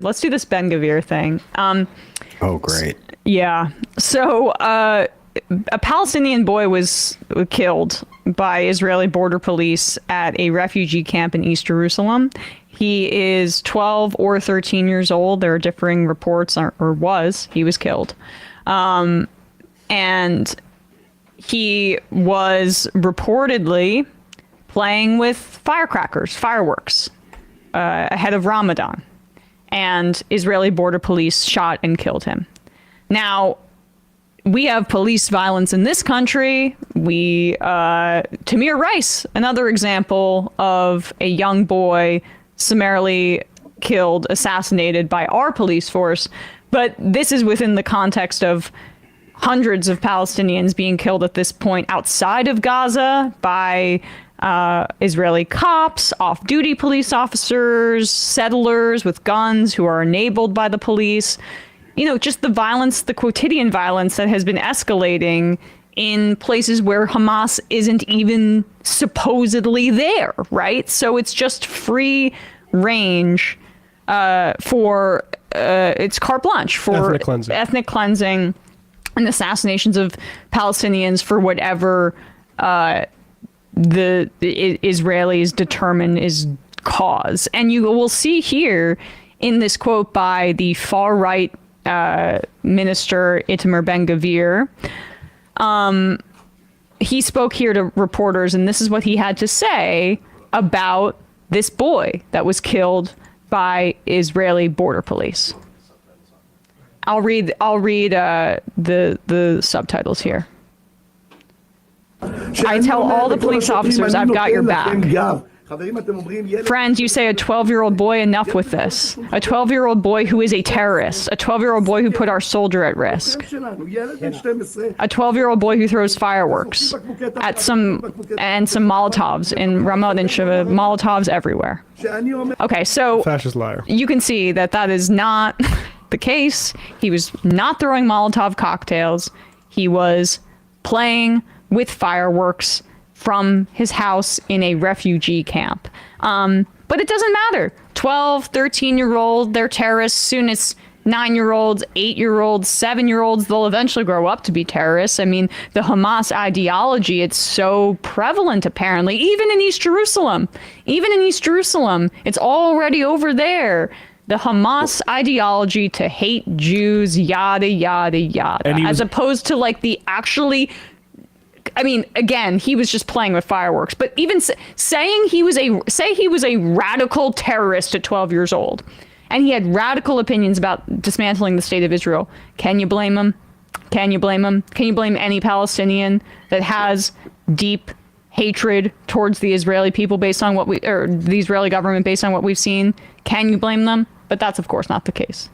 Let's do this Ben Gvir thing. Oh, great. Yeah. So a Palestinian boy was killed by Israeli border police at a refugee camp in East Jerusalem. He is 12 or 13 years old. There are differing reports, he was killed. And he was reportedly playing with fireworks, ahead of Ramadan. And Israeli border police shot and killed him. Now, we have police violence in this country. Tamir Rice, another example of a young boy summarily killed, assassinated by our police force. But this is within the context of hundreds of Palestinians being killed at this point outside of Gaza by Israeli cops, off-duty police officers, settlers with guns who are enabled by the police. You know, just the violence, the quotidian violence that has been escalating in places where Hamas isn't even supposedly there, right? So it's just free range for it's carte blanche for ethnic cleansing and assassinations of Palestinians for whatever the Israelis determine is cause. And you will see here in this quote by the far-right minister Itamar Ben-Gvir, he spoke here to reporters, and this is what he had to say about this boy that was killed by Israeli border police. I'll read the subtitles here. I tell all the police officers I've got your back. Friends, you say a 12-year-old boy, enough with this. A 12-year-old boy who is a terrorist. A 12-year-old boy who put our soldier at risk. A 12-year-old boy who throws fireworks at some Molotovs in Ramot and Shiva, Molotovs everywhere. Okay, so fascist liar. You can see that is not the case. He was not throwing Molotov cocktails. He was playing with fireworks from his house in a refugee camp. But it doesn't matter. 12, 13-year-old, they're terrorists. Soon it's 9-year-olds, 8-year-olds, 7-year-olds. They'll eventually grow up to be terrorists. I mean, the Hamas ideology, it's so prevalent, apparently, even in East Jerusalem. Even in East Jerusalem, it's already over there. The Hamas ideology to hate Jews, yada, yada, yada. As opposed to like the actually... I mean, again, he was just playing with fireworks. But even saying he was a radical terrorist at 12 years old, and he had radical opinions about dismantling the state of Israel, can you blame him? Can you blame him? Can you blame any Palestinian that has deep hatred towards the Israeli people based on the Israeli government based on what we've seen? Can you blame them? But that's, of course, not the case.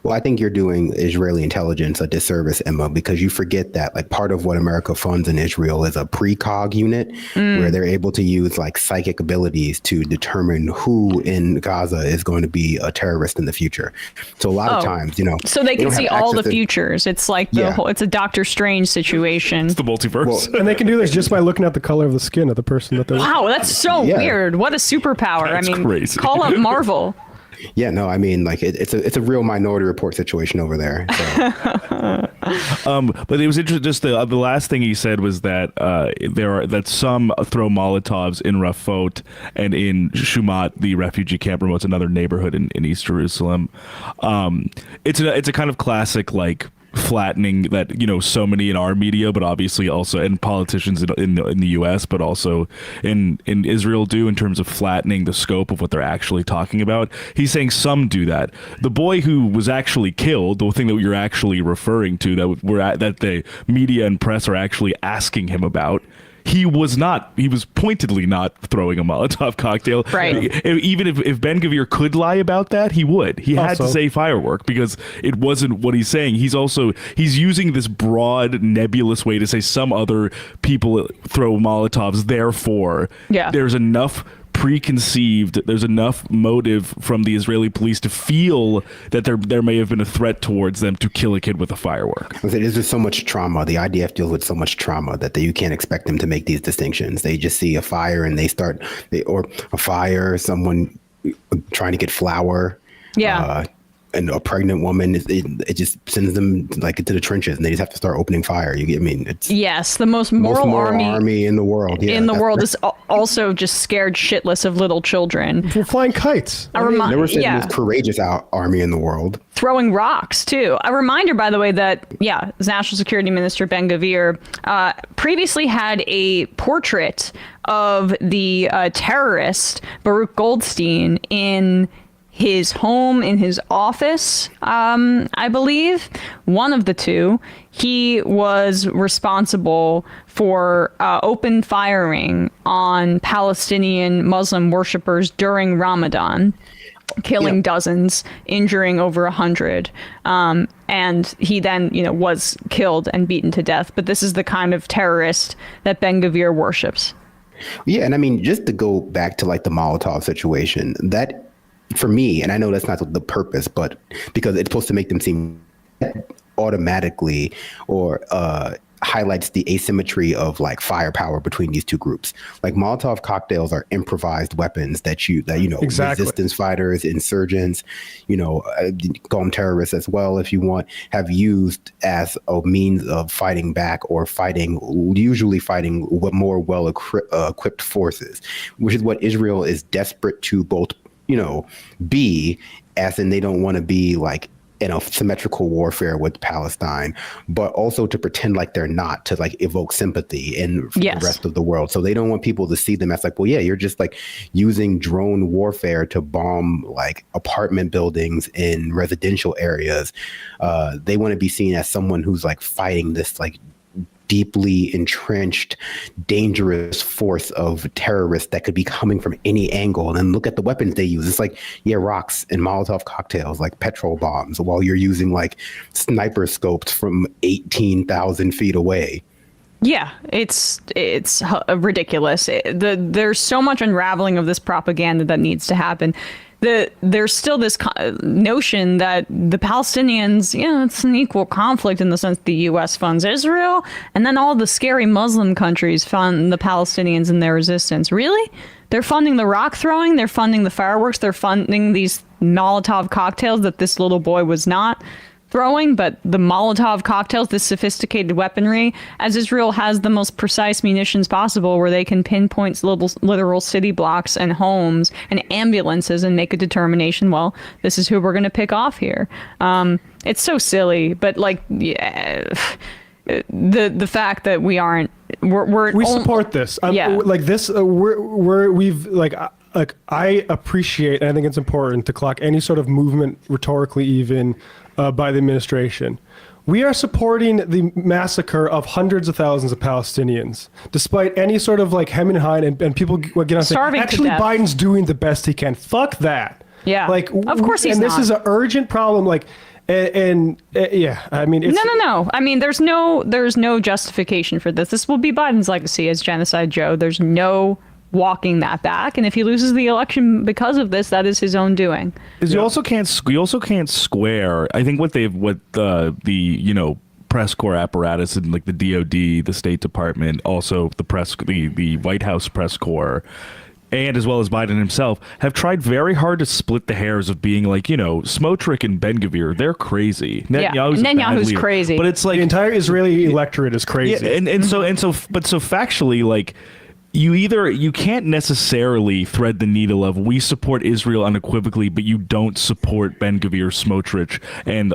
Well, I think you're doing Israeli intelligence a disservice, Emma, because you forget that like part of what America funds in Israel is a precog unit where they're able to use like psychic abilities to determine who in Gaza is going to be a terrorist in the future. So a lot of times, so they can see all the futures. It's like it's a Doctor Strange situation. It's the multiverse. And they can do this just by looking at the color of the skin of the person that they're Wow, that's so weird. What a superpower. That's crazy. Call up Marvel. Yeah, no, I mean, like it's a real Minority Report situation over there. So. But it was interesting. Just the last thing he said was that that some throw Molotovs in Rafot and in Shumat, the refugee camp. It's another neighborhood in East Jerusalem. It's a kind of classic like flattening that so many in our media, but obviously also in politicians in the U.S., but also in Israel do, in terms of flattening the scope of what they're actually talking about. He's saying some do that. The boy who was actually killed, the thing that you're actually referring to, that the media and press are actually asking him about, he was pointedly not throwing a Molotov cocktail. Right. Even if Ben-Gvir could lie about that, he would. He had to say firework because it wasn't what he's saying. He's using this broad, nebulous way to say some other people throw Molotovs. Therefore, there's enough motive from the Israeli police to feel that there may have been a threat towards them to kill a kid with a firework. There's just so much trauma. The IDF deals with so much trauma that you can't expect them to make these distinctions. They just see a fire and someone trying to get flour. Yeah. and a pregnant woman, it just sends them like into the trenches, and they just have to start opening fire. You get, I mean, it's yes, the most moral army in the world. Yeah, in the world is also just scared shitless of little children. We're flying kites. Never said the most courageous army in the world. Throwing rocks too. A reminder, by the way, that National Security Minister Ben-Gvir previously had a portrait of the terrorist Baruch Goldstein in his home, in his office, I believe, one of the two. He was responsible for open firing on Palestinian Muslim worshippers during Ramadan, killing dozens, injuring over 100. And he then, was killed and beaten to death. But this is the kind of terrorist that Ben-Gvir worships. Yeah, and I mean, just to go back to like the Molotov situation, that for me, and I know that's not the purpose, but because it's supposed to make them seem automatically or highlights the asymmetry of like firepower between these two groups. Like Molotov cocktails are improvised weapons that exactly. resistance fighters, insurgents, call them terrorists as well if you want, have used as a means of fighting back or usually fighting more well equipped forces, which is what Israel is desperate to both be, as in they don't want to be like in a symmetrical warfare with Palestine, but also to pretend like they're not, to like evoke sympathy in the rest of the world. So they don't want people to see them as like, well, yeah, you're just like using drone warfare to bomb like apartment buildings in residential areas. They want to be seen as someone who's like fighting this like deeply entrenched, dangerous force of terrorists that could be coming from any angle. And then look at the weapons they use. It's like, rocks and Molotov cocktails, like petrol bombs, while you're using like sniper scopes from 18,000 feet away. Yeah, it's ridiculous. There's so much unraveling of this propaganda that needs to happen. There's still this notion that the Palestinians, it's an equal conflict in the sense the U.S. funds Israel, and then all the scary Muslim countries fund the Palestinians in their resistance. Really? They're funding the rock throwing, they're funding the fireworks, they're funding these Molotov cocktails that this little boy was not throwing, but the Molotov cocktails, this sophisticated weaponry, as Israel has the most precise munitions possible, where they can pinpoint literal city blocks and homes and ambulances and make a determination, well, this is who we're going to pick off here. It's so silly, but like, the fact that we support this. Like this, we've like I appreciate, and I think it's important to clock any sort of movement, rhetorically even, by the administration. We are supporting the massacre of hundreds of thousands of Palestinians, despite any sort of like hem and hide, and people get on saying, actually, Biden's doing the best he can. Fuck that. Yeah. Like, of course he's not. And this is an urgent problem. Like, I mean, it's, no. I mean, there's no justification for this. This will be Biden's legacy as Genocide Joe. There's no walking that back, and if he loses the election because of this, that is his own doing. You also can't square. I think what the press corps apparatus and like the DOD, the State Department, also the White House press corps, and as well as Biden himself, have tried very hard to split the hairs of being like, Smotrich and Ben-Gvir, they're crazy. Netanyahu's crazy. But it's like the entire Israeli electorate is crazy. Yeah, and so factually, like, you can't necessarily thread the needle of we support Israel unequivocally, but you don't support Ben-Gvir, Smotrich, and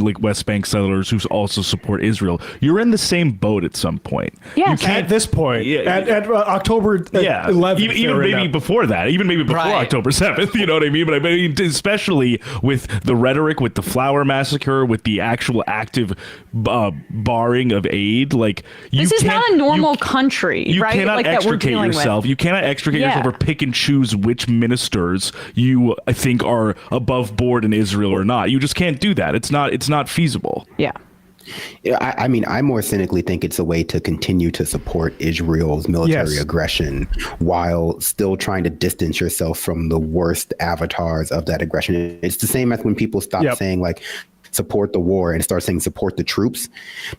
like West Bank settlers who also support Israel. You're in the same boat at some point. Yeah, at this point, at October 11th, even maybe before that, even maybe before October 7th. You know what I mean? But I mean, especially with the rhetoric, with the flower massacre, with the actual active barring of aid, like this is not a normal country, right? Cannot extricate yourself. You cannot extricate yourself or pick and choose which ministers you think are above board in Israel or not. You just can't do that. It's not feasible. Yeah. I mean, I more cynically think it's a way to continue to support Israel's military aggression while still trying to distance yourself from the worst avatars of that aggression. It's the same as when people stop saying like support the war and start saying support the troops,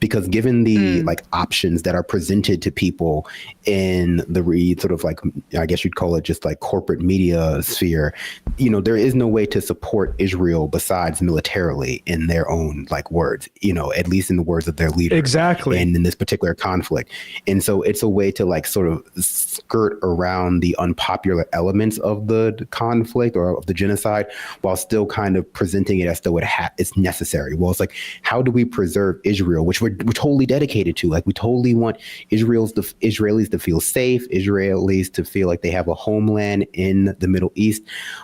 because given the like options that are presented to people in the sort of like, I guess you'd call it just like corporate media sphere, you know, there is no way to support Israel besides militarily in their own like words, you know, at least in the words of their leader. Exactly. And in this particular conflict. And so it's a way to like sort of skirt around the unpopular elements of the conflict or of the genocide while still kind of presenting it as though it's necessary. Well, it's like, how do we preserve Israel, which we're totally dedicated to? Like, we totally want Israelis to feel safe, Israelis to feel like they have a homeland in the Middle East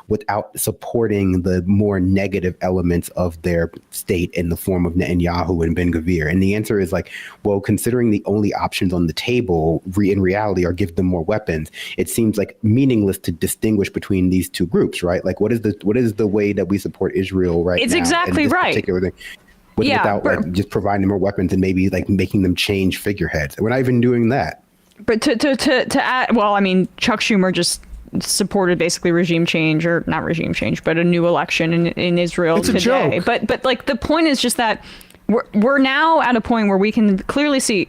without supporting the more negative elements of their state in the form of Netanyahu and Ben Gvir. And the answer is like, well, considering the only options on the table in reality are give them more weapons, it seems like meaningless to distinguish between these two groups, right? Like, what is the way that we support Israel right it's now? It's exactly right. Particular thing, without like just providing them more weapons and maybe like making them change figureheads. We're not even doing that. But to add, well, I mean, Chuck Schumer just supported basically regime change, or not regime change, but a new election in Israel it's today. A joke. But like the point is just that we're now at a point where we can clearly see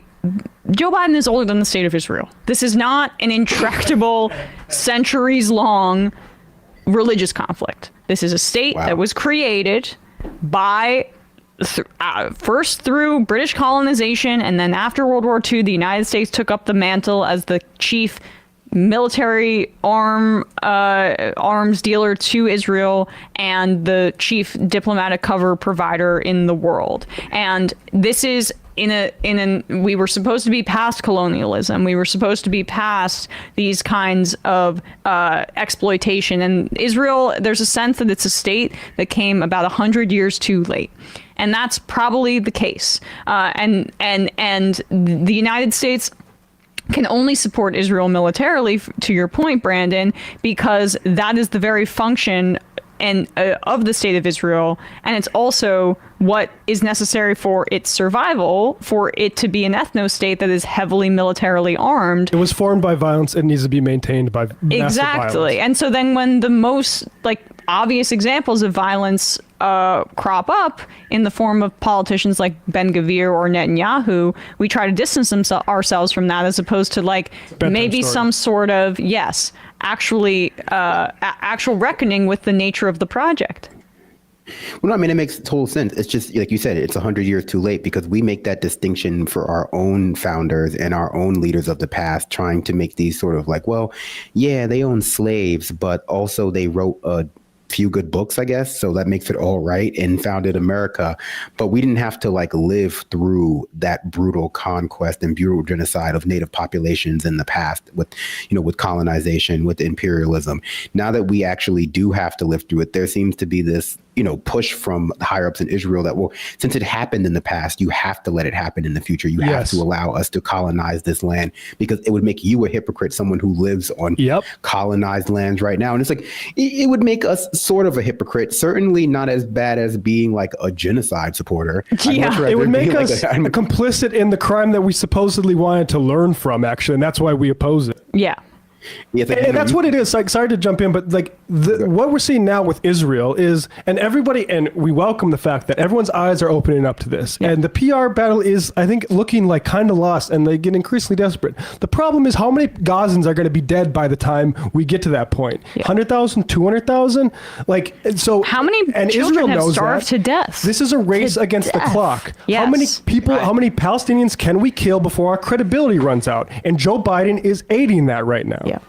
Joe Biden is older than the state of Israel. This is not an intractable, centuries-long religious conflict. This is a state that was created by first through British colonization, and then after World War II, the United States took up the mantle as the chief military arms dealer to Israel and the chief diplomatic cover provider in the world. And this is we were supposed to be past colonialism. We were supposed to be past these kinds of exploitation. And Israel, there's a sense that it's a state that came about 100 years too late. And that's probably the case. And the United States can only support Israel militarily, to your point, Brandon, because that is the very function of the state of Israel, and it's also what is necessary for its survival, for it to be an ethno-state that is heavily militarily armed. It was formed by violence. It needs to be maintained by massive violence. And so then when the most like obvious examples of violence crop up in the form of politicians like Ben Gvir or Netanyahu, we try to distance ourselves from that, as opposed to like maybe some sort of actual reckoning with the nature of the project. Well, no, I mean, it makes total sense. It's just like you said, it's 100 years too late, because we make that distinction for our own founders and our own leaders of the past, trying to make these sort of like, well, yeah, they own slaves, but also they wrote a few good books, I guess, so that makes it all right, and founded America. But we didn't have to like live through that brutal conquest and brutal genocide of native populations in the past with colonization, with imperialism. Now that we actually do have to live through it, there seems to be this push from the higher ups in Israel that, well, since it happened in the past, you have to let it happen in the future. You have to allow us to colonize this land, because it would make you a hypocrite, someone who lives on colonized lands right now. And it's like, it would make us sort of a hypocrite, certainly not as bad as being like a genocide supporter. It would make us complicit in the crime that we supposedly wanted to learn from, actually, and that's why we oppose it. Yeah. Yeah, and that's what it is. Like, sorry to jump in, but like what we're seeing now with Israel is, and we welcome the fact that everyone's eyes are opening up to this. Yeah. And the PR battle is, I think, looking like kind of lost, and they get increasingly desperate. The problem is, how many Gazans are going to be dead by the time we get to that point? 100,000, 200,000? Like, so how many children have starved to death? This is a race against the clock. Yes. How many people, how many Palestinians can we kill before our credibility runs out? And Joe Biden is aiding that right now. Yeah.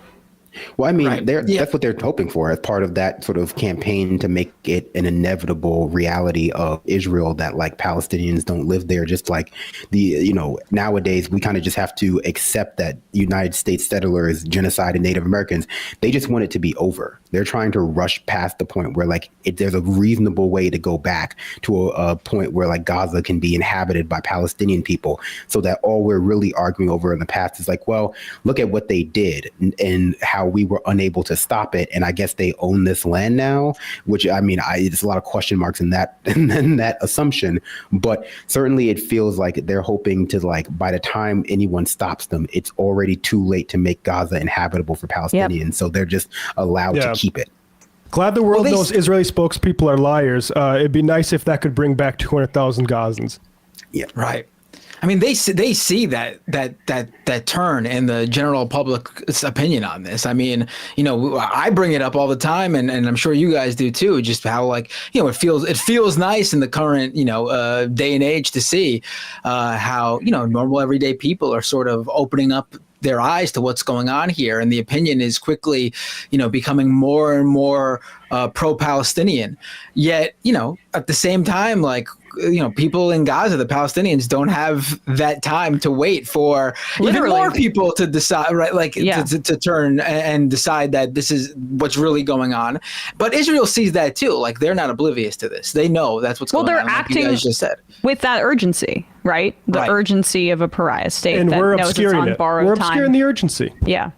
Well, I mean, that's what they're hoping for as part of that sort of campaign to make it an inevitable reality of Israel that like Palestinians don't live there. Just like nowadays we kind of just have to accept that United States settlers genocided Native Americans. They just want it to be over. They're trying to rush past the point where like there's a reasonable way to go back to a point where like Gaza can be inhabited by Palestinian people, so that all we're really arguing over in the past is like, well, look at what they did and how we were unable to stop it. And I guess they own this land now, which I mean, there's a lot of question marks in that assumption, but certainly it feels like they're hoping to like, by the time anyone stops them, it's already too late to make Gaza inhabitable for Palestinians. So they're just allowed to keep it. Glad the world Well, knows Israeli spokespeople are liars. It'd be nice if that could bring back 200,000 Gazans. Yeah. Right. I mean, they see that turn in the general public's opinion on this. I mean, I bring it up all the time, and I'm sure you guys do too. Just how it feels nice in the current day and age to see how normal everyday people are sort of opening up their eyes to what's going on here, and the opinion is quickly becoming more and more pro-Palestinian. Yet at the same time, people in Gaza, the Palestinians, don't have that time to wait for even more people to decide, right? To turn and decide that this is what's really going on. But Israel sees that too. Like, they're not oblivious to this. They know that's what's going on. Well, they're acting like you guys just said. with that urgency, right? The urgency of a pariah state And that we're knows it's obscuring on it. borrowed We're time. obscuring the urgency. Yeah.